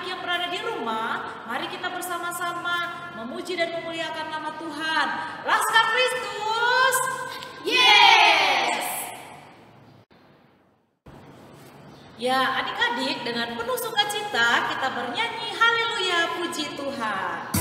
adik-adik yang berada di rumah, mari kita bersama-sama memuji dan memuliakan nama Tuhan. Laskar Kristus. Yes! Ya, adik-adik, dengan penuh sukacita kita bernyanyi haleluya, puji Tuhan.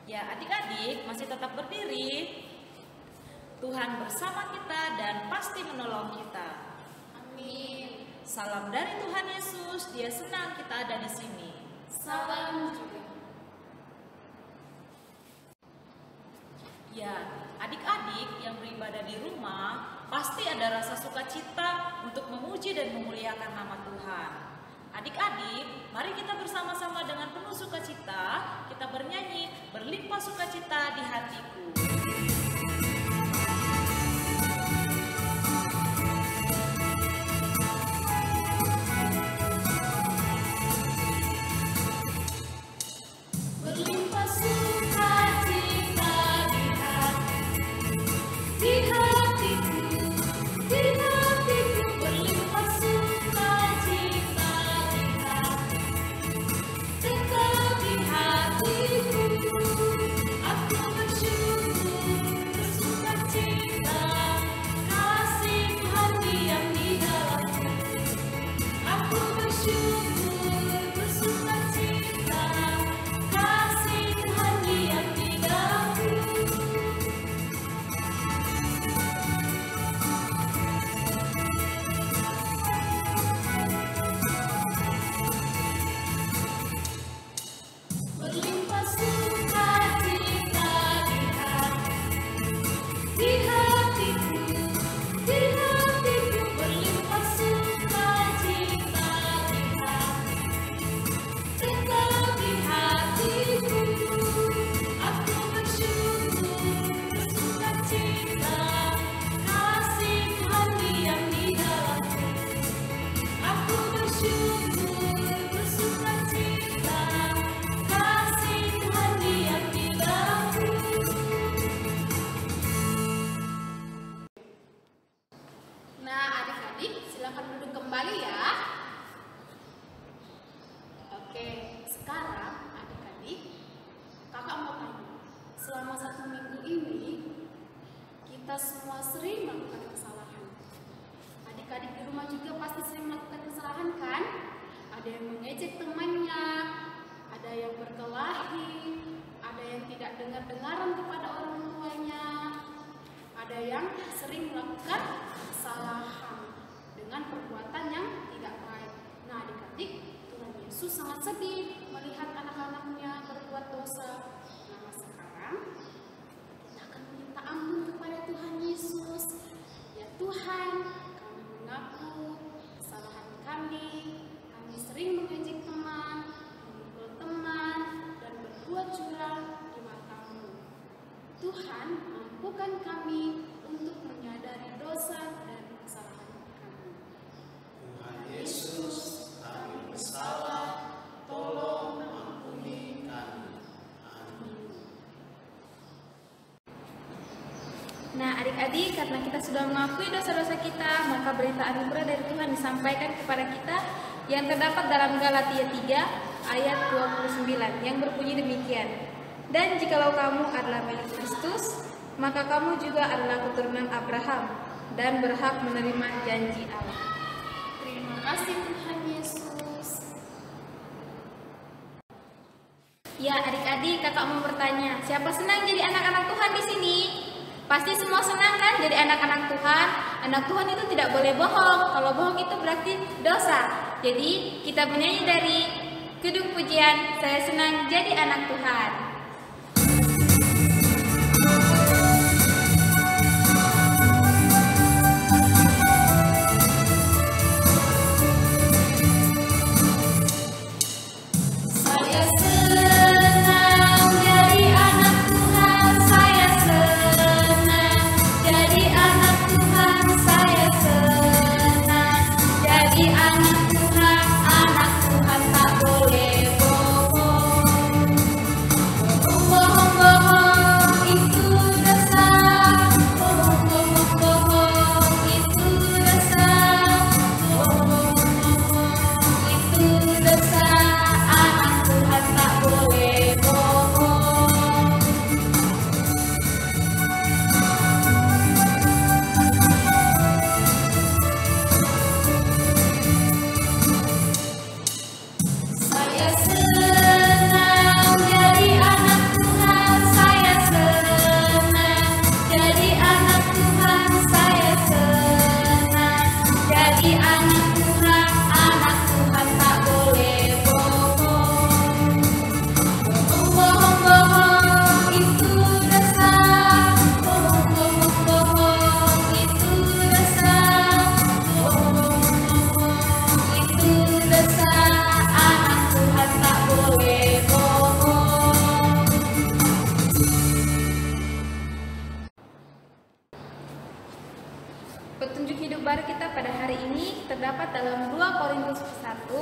Ya, adik-adik masih tetap berdiri. Tuhan bersama kita dan pasti menolong kita. Amin. Salam dari Tuhan Yesus, Dia senang kita ada di sini. Salam juga. Ya, adik-adik yang beribadah di rumah pasti ada rasa sukacita untuk memuji dan memuliakan nama Tuhan. Adik-adik, mari kita bersama-sama dengan penuh sukacita, kita bernyanyi berlimpah sukacita di hatiku. Berlimpah sukacita di hatiku, berlimpah sukacita di hatiku, tetap di hatiku. Aku bersyukur, bersukacita, kasih Tuhan diam di dalamku. Aku bersyukur, bersukacita, kasih Tuhan diam di dalamku. Berlimpah sukacita di hatiku, berlimpah sukacita di hatiku, tetap di hatiku. Aku bersyukur, bersukacita, kasih Tuhan diam di dalamku. Aku bersyukur, bersukacita, kasih Tuhan diam di dalamku. Nah, adik-adik, silakan duduk kembali ya. Oke, sekarang adik-adik, kakak mau tanya, selama 1 minggu ini kita semua sering melakukan kesalahan. Adik-adik di rumah juga pasti sering melakukan kesalahan kan? Ada yang mengejek temannya, ada yang berkelahi, ada yang tidak dengar-dengaran kepada orang tuanya, ada yang sering melakukan kesalahan dengan perbuatan yang tidak baik. Nah, adik-adik, Tuhan Yesus sangat sedih melihat anak-anaknya berbuat dosa. Nah, sekarang kita akan meminta ampun kepada Tuhan Yesus. Ya Tuhan, kami mengaku kesalahan kami. Kami sering mengejek teman, memukul teman, dan berbuat curang di mata-Mu. Tuhan, mampukan kami untuk menyadari dosa dan kesalahan kami. Tuhan Yesus, kami bersalah, tolong Nah, adik-adik, karena kita sudah mengakui dosa-dosa kita, maka berita anugerah dari Tuhan disampaikan kepada kita yang terdapat dalam Galatia 3 ayat 29 yang berbunyi demikian. Dan jikalau kamu adalah milik Kristus, maka kamu juga adalah keturunan Abraham dan berhak menerima janji Allah. Terima kasih Tuhan Yesus. Ya, adik-adik, kakak mau bertanya, siapa senang jadi anak-anak Tuhan di sini? Pasti semua senang kan jadi anak-anak Tuhan? Anak Tuhan itu tidak boleh bohong. Kalau bohong itu berarti dosa. Jadi kita menyanyi dari Kidung Pujian, saya senang jadi anak Tuhan. Petunjuk hidup baru kita pada hari ini terdapat dalam 2 Korintus 1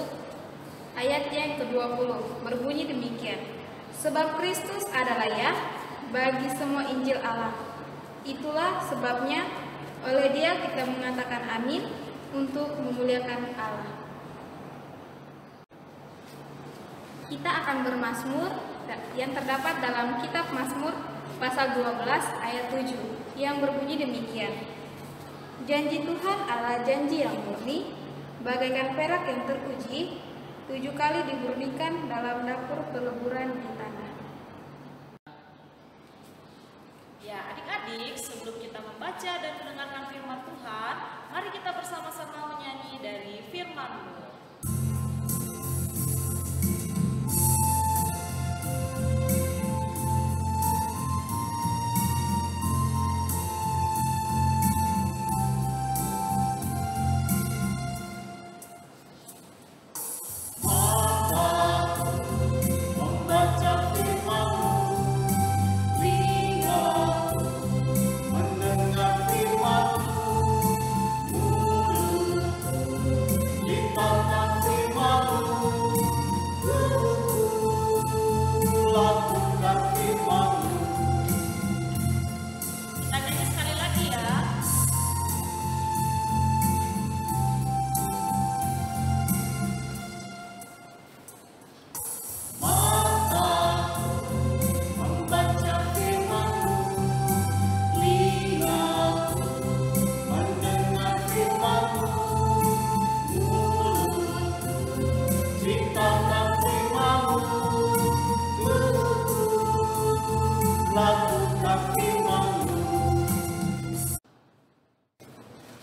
ayat yang ke-20 berbunyi demikian. Sebab Kristus adalah ya bagi semua Injil Allah. Itulah sebabnya oleh Dia kita mengatakan amin untuk memuliakan Allah. Kita akan bermazmur yang terdapat dalam kitab Mazmur pasal 12 ayat 7 yang berbunyi demikian. Janji Tuhan adalah janji yang murni, bagaikan perak yang teruji, 7 kali dimurnikan dalam dapur peleburan di tanah. Ya, adik-adik, sebelum kita membaca dan mendengarkan firman Tuhan, mari kita bersama-sama menyanyi dari firman-Mu.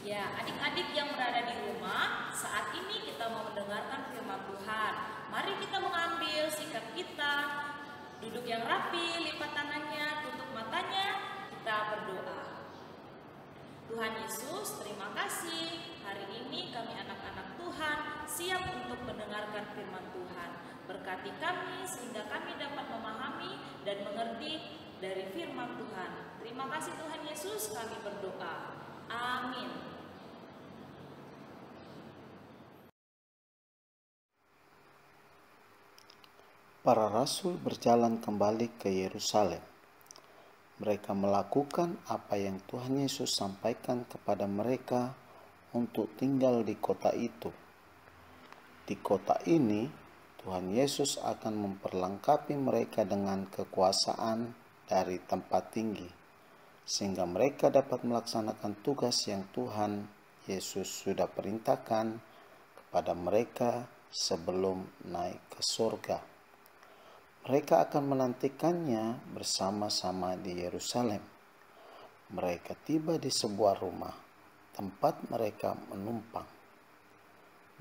Ya, adik-adik yang berada di rumah, saat ini kita mau mendengarkan firman Tuhan. Mari kita mengambil sikap kita, duduk yang rapi, lipat tangannya, tutup matanya, kita berdoa. Tuhan Yesus, terima kasih. Hari ini kami anak-anak Tuhan siap untuk mendengarkan firman Tuhan. Berkati kami sehingga kami dapat memahami dan mengerti dari firman Tuhan. Terima kasih Tuhan Yesus, kami berdoa. Amin. Para rasul berjalan kembali ke Yerusalem. mereka melakukan apa yang Tuhan Yesus sampaikan kepada mereka untuk tinggal di kota itu. Di kota ini, Tuhan Yesus akan memperlengkapi mereka dengan kekuasaan dari tempat tinggi, sehingga mereka dapat melaksanakan tugas yang Tuhan Yesus sudah perintahkan kepada mereka sebelum naik ke surga. Mereka akan menantikannya bersama-sama di Yerusalem. Mereka tiba di sebuah rumah, tempat mereka menumpang.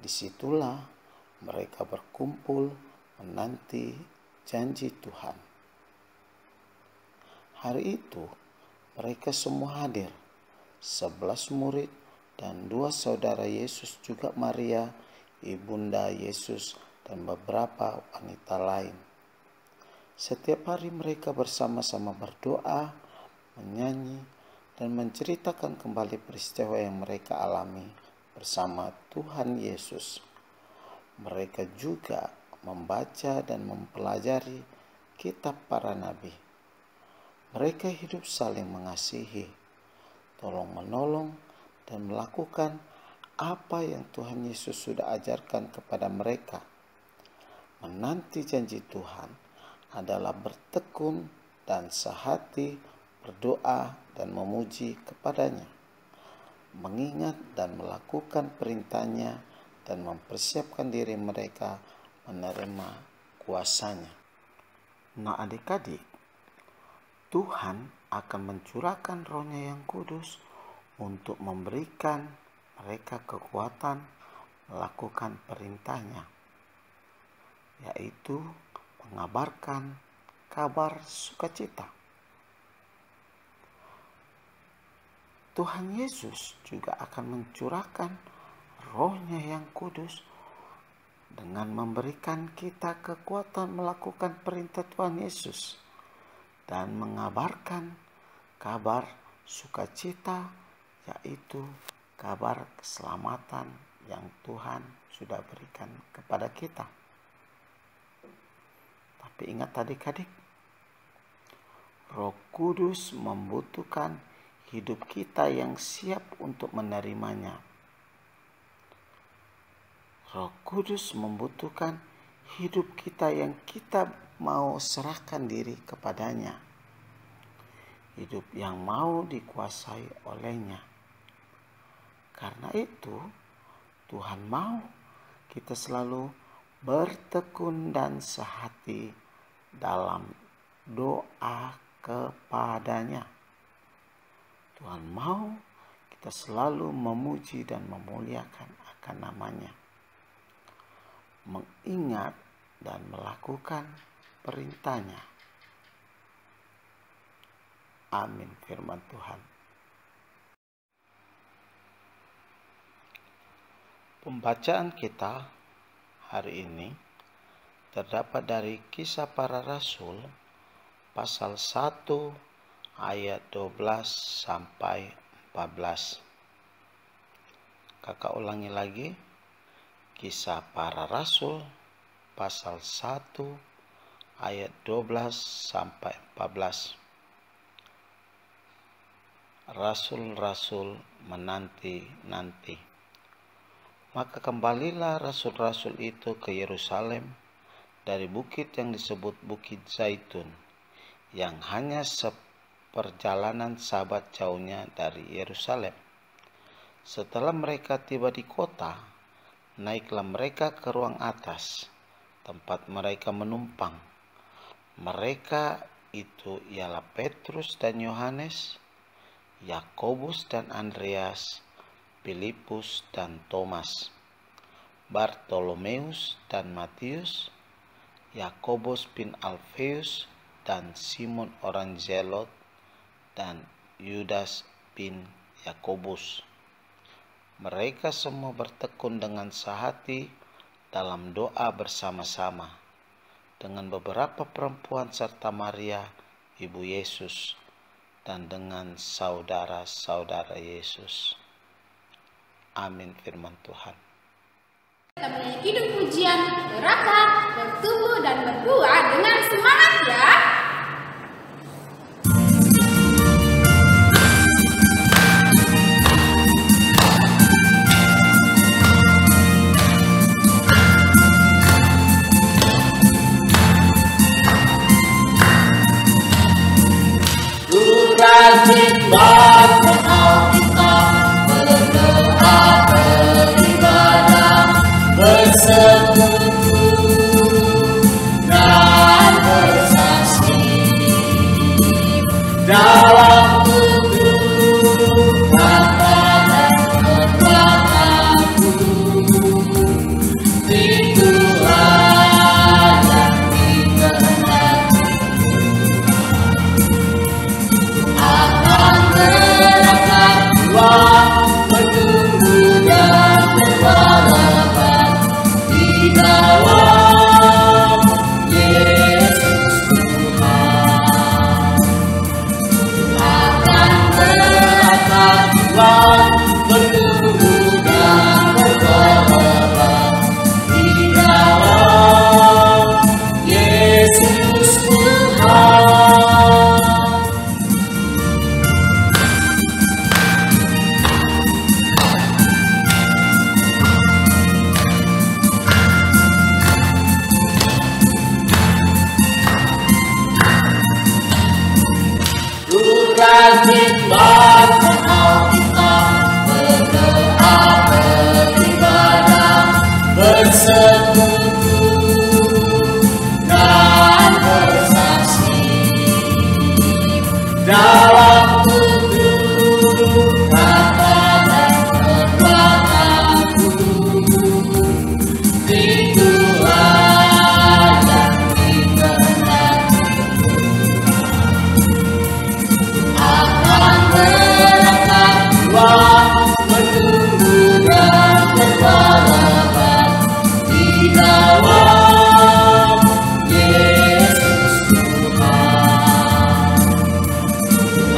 Disitulah mereka berkumpul menanti janji Tuhan. Hari itu mereka semua hadir, 11 murid dan 2 saudara Yesus, juga Maria, ibunda Yesus, dan beberapa wanita lain. Setiap hari mereka bersama-sama berdoa, menyanyi, dan menceritakan kembali peristiwa yang mereka alami bersama Tuhan Yesus. Mereka juga membaca dan mempelajari kitab para nabi. Mereka hidup saling mengasihi, tolong-menolong, dan melakukan apa yang Tuhan Yesus sudah ajarkan kepada mereka. Menanti janji Tuhan adalah bertekun dan sehati berdoa dan memuji kepadanya, mengingat dan melakukan perintahnya, dan mempersiapkan diri mereka menerima kuasanya. Nah adik-adik, Tuhan akan mencurahkan Roh-Nya yang kudus untuk memberikan mereka kekuatan melakukan perintahnya, yaitu mengabarkan kabar sukacita. Tuhan Yesus juga akan mencurahkan Roh-Nya yang kudus dengan memberikan kita kekuatan melakukan perintah Tuhan Yesus dan mengabarkan kabar sukacita, yaitu kabar keselamatan yang Tuhan sudah berikan kepada kita. Tapi ingat adik-adik, Roh Kudus membutuhkan hidup kita yang siap untuk menerimanya. Roh Kudus membutuhkan hidup kita yang kita mau serahkan diri kepadanya. Hidup yang mau dikuasai olehnya. Karena itu, Tuhan mau kita selalu bertekun dan sehati dalam doa kepadanya. Tuhan mau kita selalu memuji dan memuliakan akan namanya, mengingat dan melakukan perintahnya. Amin firman Tuhan. Pembacaan kita hari ini terdapat dari Kisah Para Rasul pasal 1 ayat 12 sampai 14. Kakak ulangi lagi. Kisah Para Rasul pasal 1 ayat 12 sampai 14. Rasul-rasul menanti-nanti. Maka kembalilah rasul-rasul itu ke Yerusalem dari bukit yang disebut Bukit Zaitun, yang hanya seperjalanan sabat jauhnya dari Yerusalem. Setelah mereka tiba di kota, naiklah mereka ke ruang atas, tempat mereka menumpang. Mereka itu ialah Petrus dan Yohanes, Yakobus dan Andreas, Filipus dan Thomas, Bartolomeus dan Matius, Yakobus bin Alfeus dan Simon orang Zelot, dan Yudas bin Yakobus. Mereka semua bertekun dengan sehati dalam doa bersama-sama dengan beberapa perempuan serta Maria, ibu Yesus, dan dengan saudara-saudara Yesus. Amin firman Tuhan. Kita menyanyi kidung pujian, berangkat, bertumbuh dan berbuah dengan semangat ya. rajin baca Alkitab, berdoa, beribadah, bersekutu dan bersaksi dalam tubuh kata dan perbuatanku. Itulah yang dikehendaki. Akan gerakan kuat, bertumbuh dan berlebat di dalam Yesus Tuhan. Akan gerakan kuat, bertumbuh dan berlebat di dalam Yesus Tuhan. Rajin baca Alkitab, berdoa, beribadah, bersekutu dan bersaksi dalam tubuh kata dan perbuatanku. Itulah yang dikehendaki. Akan gerakan kuat, bertumbuh dan berlebat di dalam Yesus Tuhan.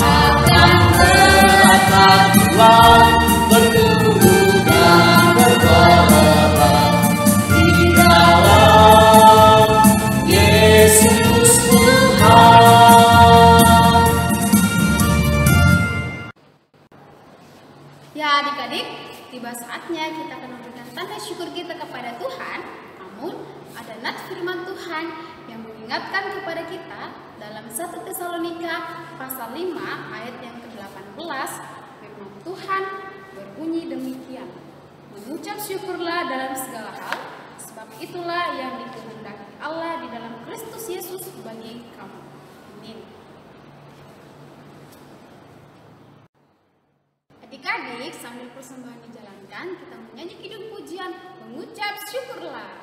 Akan gerakan kuat, bertumbuh dan berlebat di dalam Yesus Tuhan. Ya adik-adik, tiba saatnya kita akan memberikan tanda syukur kita kepada Tuhan. Namun ada nats firman Tuhan yang mengingatkan kepada kita dalam 1 Tesalonika pasal 5 ayat yang ke-18. Firman Tuhan berbunyi demikian: mengucap syukurlah dalam segala hal, sebab itulah yang dikehendaki Allah di dalam Kristus Yesus bagi kamu. Amin. Adik-adik, sambil persembahan dijalankan, kita menyanyi kidung pujian mengucap syukurlah.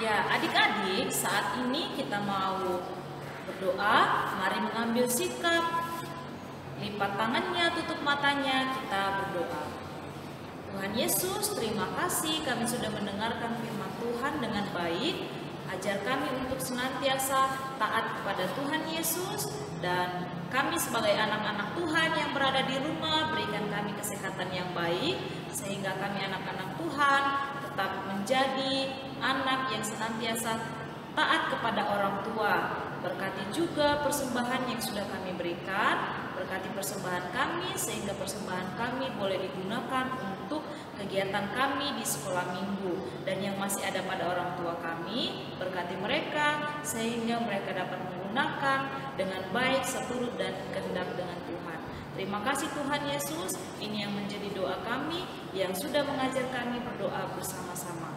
Ya, adik-adik, saat ini kita mau berdoa. Mari mengambil sikap, lipat tangannya, tutup matanya, kita berdoa. Tuhan Yesus, terima kasih kami sudah mendengarkan firman Tuhan dengan baik. Ajar kami untuk senantiasa taat kepada Tuhan Yesus, dan kami sebagai anak-anak Tuhan yang berada di rumah, berikan kami kesehatan yang baik, sehingga kami anak-anak Tuhan tetap menjadi anak yang senantiasa taat kepada orang tua. Berkati juga persembahan yang sudah kami berikan, berkati persembahan kami sehingga persembahan kami boleh digunakan untuk kegiatan kami di sekolah minggu, dan yang masih ada pada orang tua kami, berkati mereka sehingga mereka dapat menggunakan dengan baik seturut dan kehendak dengan Tuhan. Terima kasih Tuhan Yesus, ini yang menjadi doa kami yang sudah mengajar kami berdoa bersama-sama.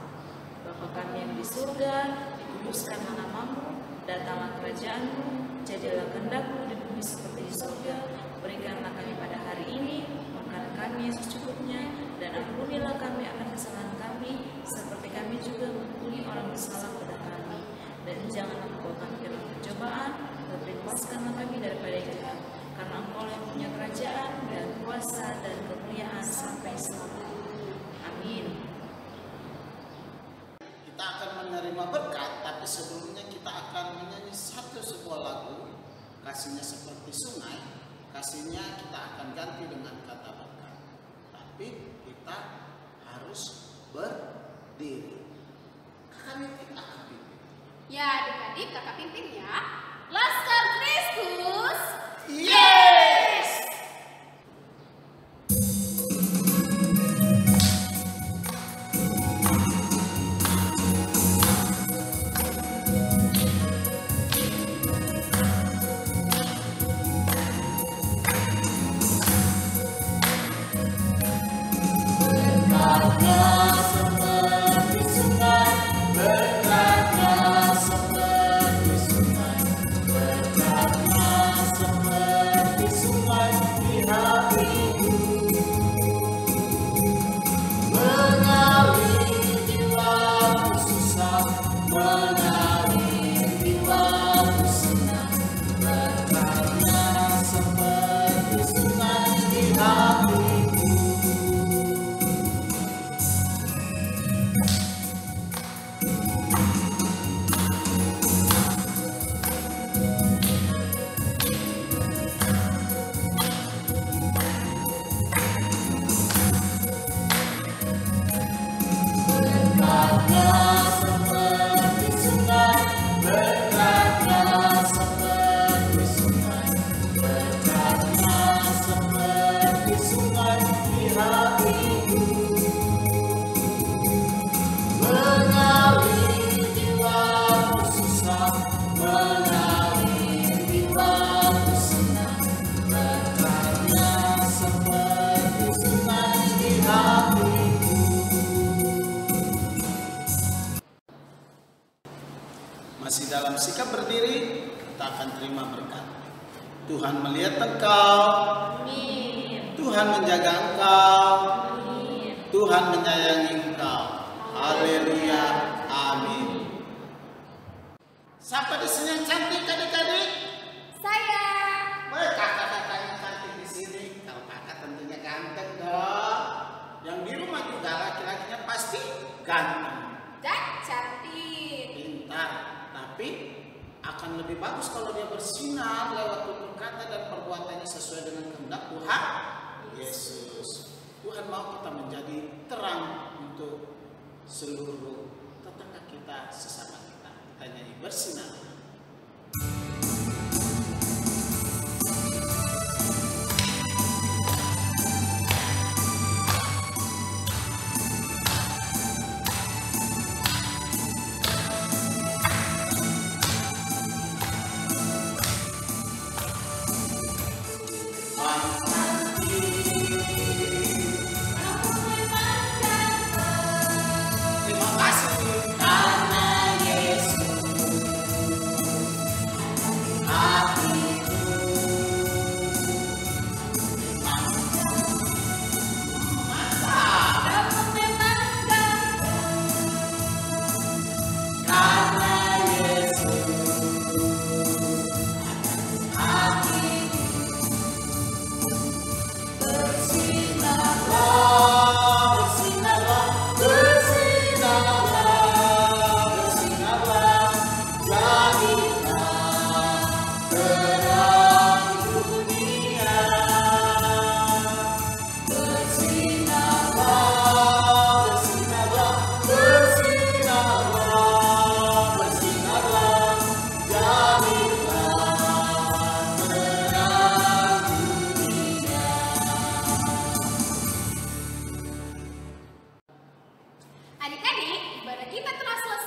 Bapa kami yang di surga, dikuduskanlah namamu, datanglah kerajaan-Mu, jadilah kehendak-Mu di bumi seperti di surga. Berikanlah kami pada hari ini makanan kami yang secukupnya, dan ampunilah kami akan kesalahan kami, seperti kami juga mengampuni orang bersalah pada kami. Dan janganlah menerima berkat, tapi sebelumnya kita akan menyanyi sebuah lagu. Kasihnya seperti sungai, kasihnya kita akan ganti dengan kata berkat. Tapi kita harus berdiri. Kakak Niti akan pimpin. Ya adik-adik, kakak pimpin ya. Laskar Kristus. Yes! Masih dalam sikap berdiri, kita akan terima berkat. Tuhan melihat engkau, Tuhan menjaga engkau, Tuhan menyayangi engkau. Haleluya, amin. Siapa di sini yang cantik adik-adik? Saya. Kakak-kakak yang cantik di sini. Kalau kakak tentunya ganteng dong. Yang di rumah juga laki-lakinya pasti ganteng. Dan cantik. Pintar. Tapi akan lebih bagus kalau dia bersinar lewat tutur kata dan perbuatannya sesuai dengan kehendak Tuhan Yesus. Tuhan mau kita menjadi terang untuk seluruh tetangga kita, sesama kita. Kita nyanyi bersinar. Terima kasih karena Yesus Adik-adik, ibadah kita telah selesai.